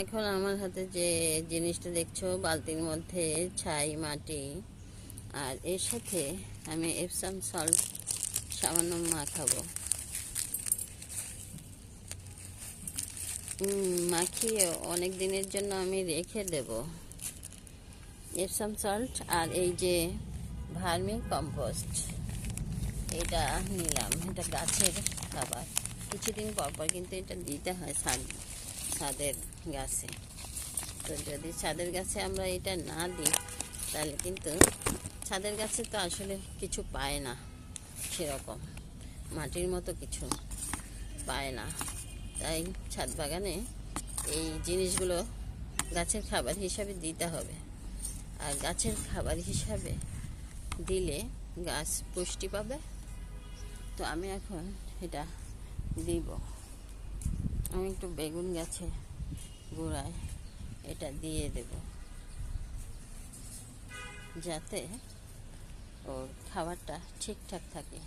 এখন আমার হাতে যে জিনিসটা দেখছো বালতির মধ্যে ছাই মাটি আর এর সাথে আমি এপসাম সল্ট সামান্য মাখাবো। মাখিয়ে অনেক দিনের জন্য আমি রেখে দেব। এপসাম সল্ট আর এই যে ভার্মি কম্পোস্ট এটা নিলাম, এটা গাছের খাবার। কিছুদিন পর পর কিন্তু এটা দিতে হয় ছাদের গাছে। তো যদি ছাদের গাছে আমরা এটা না দিই তাহলে কিন্তু ছাদের গাছে তো আসলে কিছু পায় না, সেরকম মাটির মতো কিছু পায় না। তাই ছাদ বাগানে এই জিনিসগুলো গাছের খাবার হিসাবে দিতে হবে। আর গাছের খাবার হিসাবে দিলে গাছ পুষ্টি পাবে। তো আমি এখন এটা দিব। আমি একটু বেগুন গাছে গোড়ায় এটা দিয়ে দেব যাতে ওর খাবারটা ঠিকঠাক থাকে।